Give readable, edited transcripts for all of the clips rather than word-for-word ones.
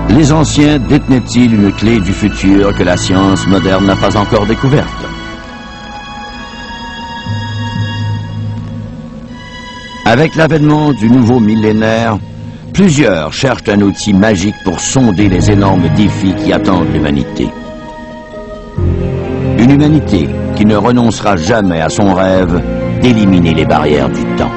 Les anciens détenaient-ils une clé du futur que la science moderne n'a pas encore découverte? Avec l'avènement du nouveau millénaire, plusieurs cherchent un outil magique pour sonder les énormes défis qui attendent l'humanité. Une humanité qui ne renoncera jamais à son rêve d'éliminer les barrières du temps.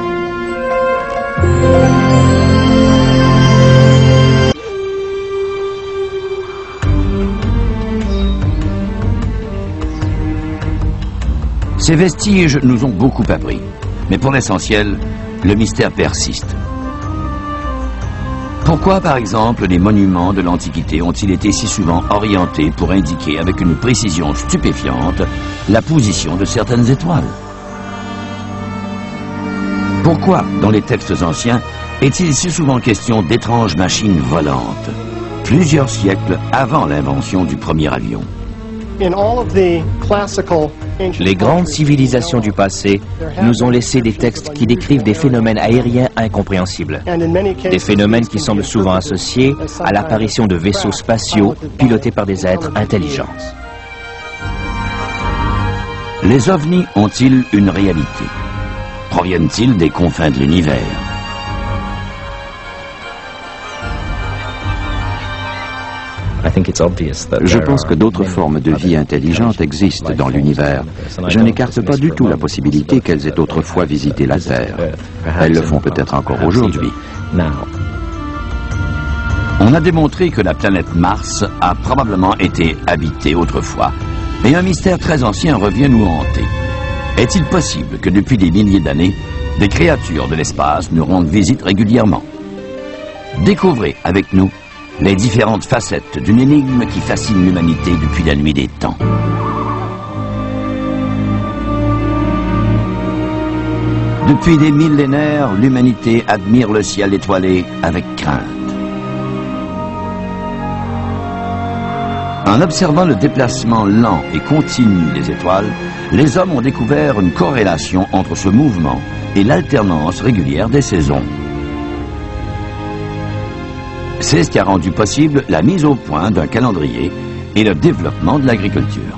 Ces vestiges nous ont beaucoup appris, mais pour l'essentiel, le mystère persiste. Pourquoi, par exemple, les monuments de l'Antiquité ont-ils été si souvent orientés pour indiquer avec une précision stupéfiante la position de certaines étoiles? Pourquoi, dans les textes anciens, est-il si souvent question d'étranges machines volantes, plusieurs siècles avant l'invention du premier avion? Les grandes civilisations du passé nous ont laissé des textes qui décrivent des phénomènes aériens incompréhensibles. Des phénomènes qui semblent souvent associés à l'apparition de vaisseaux spatiaux pilotés par des êtres intelligents. Les ovnis ont-ils une réalité? Proviennent-ils des confins de l'univers? Je pense que d'autres formes de vie intelligentes existent dans l'univers. Je n'écarte pas du tout la possibilité qu'elles aient autrefois visité la Terre. Elles le font peut-être encore aujourd'hui. On a démontré que la planète Mars a probablement été habitée autrefois, mais un mystère très ancien revient nous hanter. Est-il possible que depuis des milliers d'années, des créatures de l'espace nous rendent visite régulièrement? Découvrez avec nous les différentes facettes d'une énigme qui fascine l'humanité depuis la nuit des temps. Depuis des millénaires, l'humanité admire le ciel étoilé avec crainte. En observant le déplacement lent et continu des étoiles, les hommes ont découvert une corrélation entre ce mouvement et l'alternance régulière des saisons. C'est ce qui a rendu possible la mise au point d'un calendrier et le développement de l'agriculture.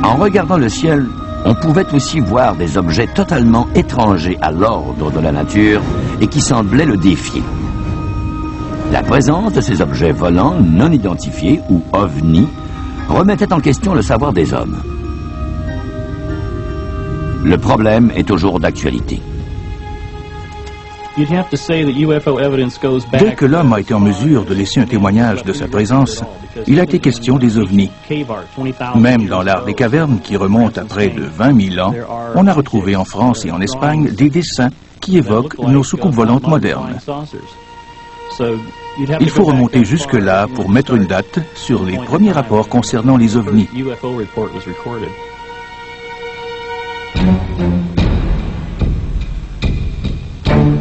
En regardant le ciel, on pouvait aussi voir des objets totalement étrangers à l'ordre de la nature et qui semblaient le défier. La présence de ces objets volants non identifiés, ou ovnis, remettait en question le savoir des hommes. Le problème est toujours d'actualité. Dès que l'homme a été en mesure de laisser un témoignage de sa présence, il a été question des ovnis. Même dans l'art des cavernes, qui remonte à près de 20 000 ans, on a retrouvé en France et en Espagne des dessins qui évoquent nos soucoupes volantes modernes. Il faut remonter jusque-là pour mettre une date sur les premiers rapports concernant les ovnis.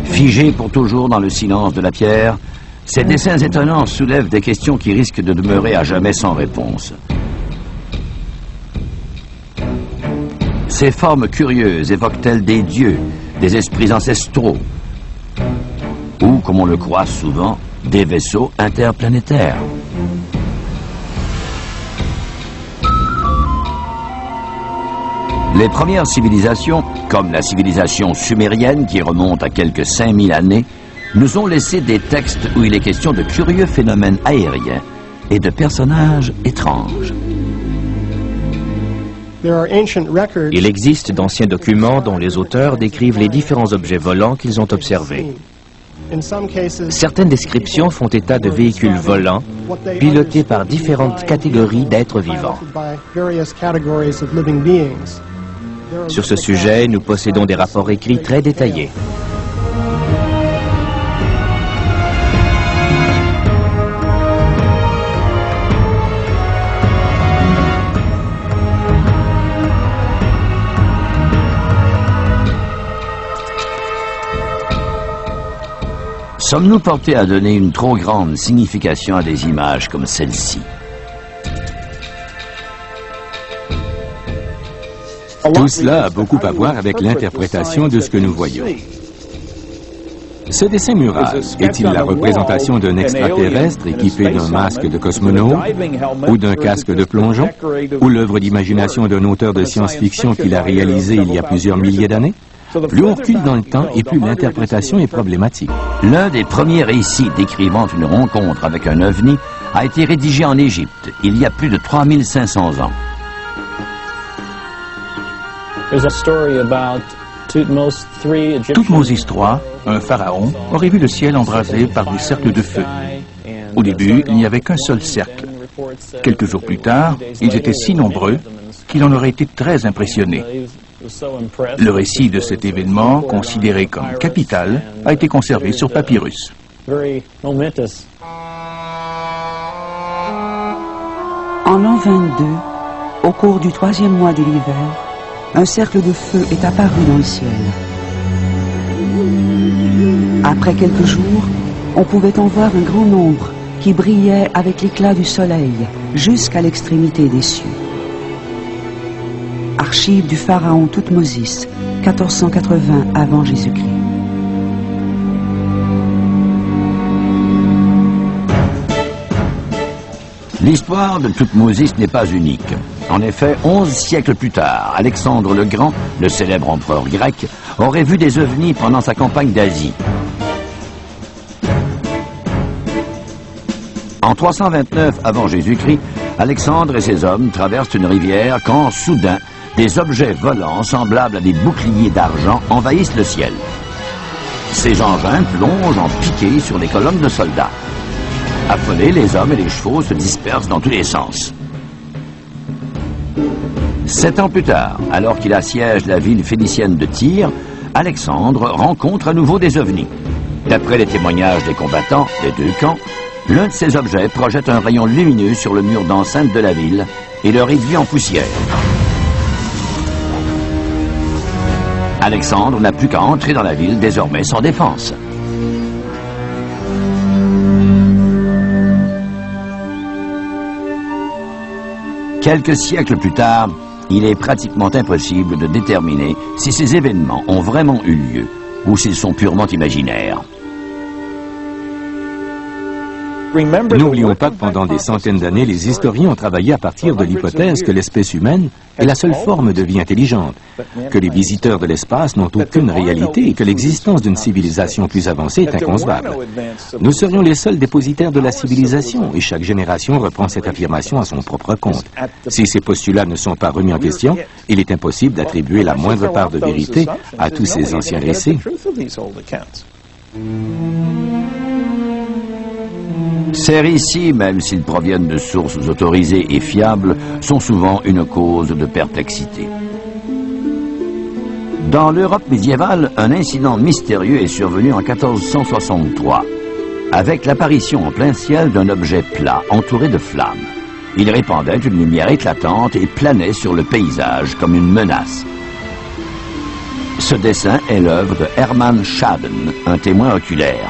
Figés pour toujours dans le silence de la pierre, ces dessins étonnants soulèvent des questions qui risquent de demeurer à jamais sans réponse. Ces formes curieuses évoquent-elles des dieux, des esprits ancestraux, ou, comme on le croit souvent, des vaisseaux interplanétaires? Les premières civilisations, comme la civilisation sumérienne qui remonte à quelques 5000 années, nous ont laissé des textes où il est question de curieux phénomènes aériens et de personnages étranges. Il existe d'anciens documents dont les auteurs décrivent les différents objets volants qu'ils ont observés. Certaines descriptions font état de véhicules volants, pilotés par différentes catégories d'êtres vivants. Sur ce sujet, nous possédons des rapports écrits très détaillés. Sommes-nous portés à donner une trop grande signification à des images comme celle-ci? Tout cela a beaucoup à voir avec l'interprétation de ce que nous voyons. Ce dessin mural est-il la représentation d'un extraterrestre équipé d'un masque de cosmonaute ou d'un casque de plongeon, ou l'œuvre d'imagination d'un auteur de science-fiction qu'il a réalisé il y a plusieurs milliers d'années? Plus on recule dans le temps et plus l'interprétation est problématique. L'un des premiers récits décrivant une rencontre avec un ovni a été rédigé en Égypte il y a plus de 3500 ans. Thoutmôsis III, un pharaon, aurait vu le ciel embrasé par des cercles de feu. Au début, il n'y avait qu'un seul cercle. Quelques jours plus tard, ils étaient si nombreux qu'il en aurait été très impressionné. Le récit de cet événement, considéré comme capital, a été conservé sur papyrus. En l'an 22, au cours du 3e mois de l'hiver, un cercle de feu est apparu dans le ciel. Après quelques jours, on pouvait en voir un grand nombre qui brillait avec l'éclat du soleil jusqu'à l'extrémité des cieux. Archives du pharaon Thoutmôsis, 1480 avant Jésus-Christ. L'histoire de Thoutmôsis n'est pas unique. En effet, 11 siècles plus tard, Alexandre le Grand, le célèbre empereur grec, aurait vu des ovnis pendant sa campagne d'Asie. En 329 avant Jésus-Christ, Alexandre et ses hommes traversent une rivière quand, soudain, des objets volants semblables à des boucliers d'argent envahissent le ciel. Ces engins plongent en piqué sur les colonnes de soldats. Affolés, les hommes et les chevaux se dispersent dans tous les sens. 7 ans plus tard, alors qu'il assiège la ville phénicienne de Tyr, Alexandre rencontre à nouveau des ovnis. D'après les témoignages des combattants des deux camps, l'un de ces objets projette un rayon lumineux sur le mur d'enceinte de la ville et le réduit en poussière. Alexandre n'a plus qu'à entrer dans la ville, désormais sans défense. Quelques siècles plus tard, il est pratiquement impossible de déterminer si ces événements ont vraiment eu lieu ou s'ils sont purement imaginaires. N'oublions pas que pendant des centaines d'années, les historiens ont travaillé à partir de l'hypothèse que l'espèce humaine est la seule forme de vie intelligente, que les visiteurs de l'espace n'ont aucune réalité et que l'existence d'une civilisation plus avancée est inconcevable. Nous serions les seuls dépositaires de la civilisation et chaque génération reprend cette affirmation à son propre compte. Si ces postulats ne sont pas remis en question, il est impossible d'attribuer la moindre part de vérité à tous ces anciens récits. Ces récits, même s'ils proviennent de sources autorisées et fiables, sont souvent une cause de perplexité. Dans l'Europe médiévale, un incident mystérieux est survenu en 1463, avec l'apparition en plein ciel d'un objet plat entouré de flammes. Il répandait une lumière éclatante et planait sur le paysage comme une menace. Ce dessin est l'œuvre de Hermann Schaden, un témoin oculaire.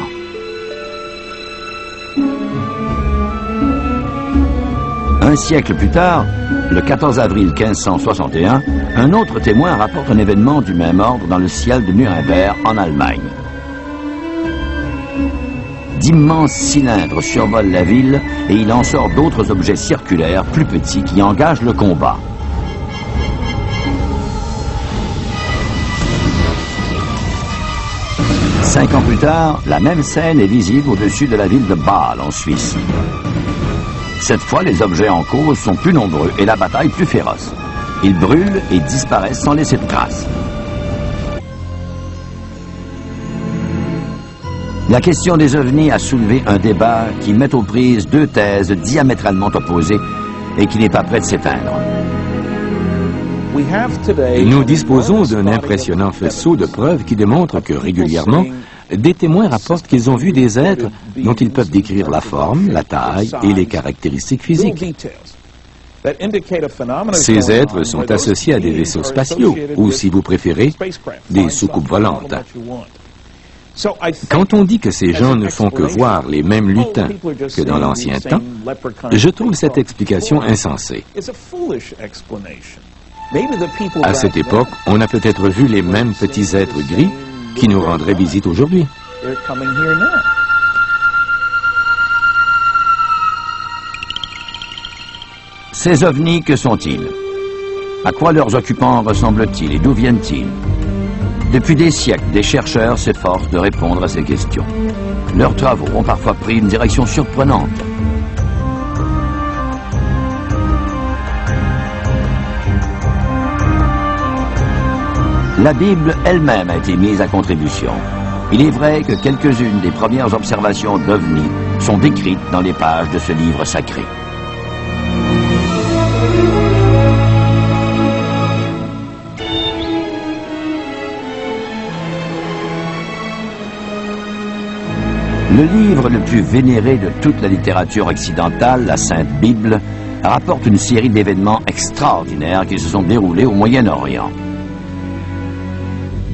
Un siècle plus tard, le 14 avril 1561, un autre témoin rapporte un événement du même ordre dans le ciel de Nuremberg, en Allemagne. D'immenses cylindres survolent la ville et il en sort d'autres objets circulaires plus petits qui engagent le combat. Cinq ans plus tard, la même scène est visible au-dessus de la ville de Bâle, en Suisse. Cette fois, les objets en cause sont plus nombreux et la bataille plus féroce. Ils brûlent et disparaissent sans laisser de traces. La question des ovnis a soulevé un débat qui met aux prises deux thèses diamétralement opposées et qui n'est pas près de s'éteindre. Nous disposons d'un impressionnant faisceau de preuves qui démontrent que régulièrement, des témoins rapportent qu'ils ont vu des êtres dont ils peuvent décrire la forme, la taille et les caractéristiques physiques. Ces êtres sont associés à des vaisseaux spatiaux, ou si vous préférez, des soucoupes volantes. Quand on dit que ces gens ne font que voir les mêmes lutins que dans l'ancien temps, je trouve cette explication insensée. À cette époque, on a peut-être vu les mêmes petits êtres gris qui nous rendraient visite aujourd'hui. Ces ovnis, que sont-ils? À quoi leurs occupants ressemblent-ils et d'où viennent-ils? Depuis des siècles, des chercheurs s'efforcent de répondre à ces questions. Leurs travaux ont parfois pris une direction surprenante. La Bible elle-même a été mise à contribution. Il est vrai que quelques-unes des premières observations d'ovnis sont décrites dans les pages de ce livre sacré. Le livre le plus vénéré de toute la littérature occidentale, la Sainte Bible, rapporte une série d'événements extraordinaires qui se sont déroulés au Moyen-Orient.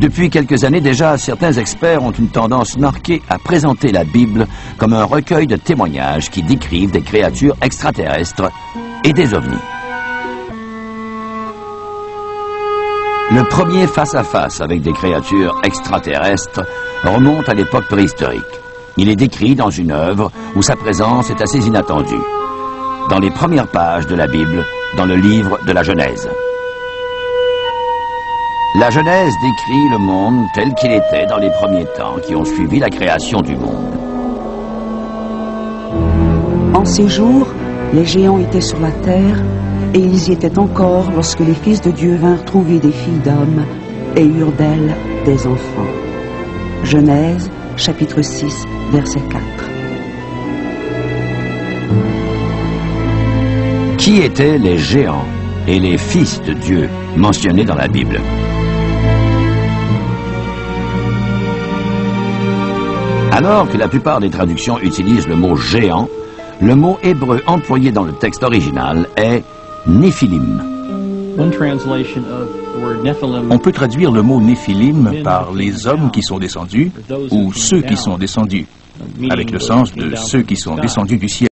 Depuis quelques années déjà, certains experts ont une tendance marquée à présenter la Bible comme un recueil de témoignages qui décrivent des créatures extraterrestres et des ovnis. Le premier face-à-face avec des créatures extraterrestres remonte à l'époque préhistorique. Il est décrit dans une œuvre où sa présence est assez inattendue. Dans les premières pages de la Bible, dans le livre de la Genèse. La Genèse décrit le monde tel qu'il était dans les premiers temps qui ont suivi la création du monde. En ces jours, les géants étaient sur la terre, et ils y étaient encore lorsque les fils de Dieu vinrent trouver des filles d'hommes et eurent d'elles des enfants. Genèse, chapitre 6, verset 4. Qui étaient les géants et les fils de Dieu mentionnés dans la Bible? Alors que la plupart des traductions utilisent le mot géant, le mot hébreu employé dans le texte original est Néphilim. On peut traduire le mot Néphilim par les hommes qui sont descendus ou ceux qui sont descendus, avec le sens de ceux qui sont descendus du ciel.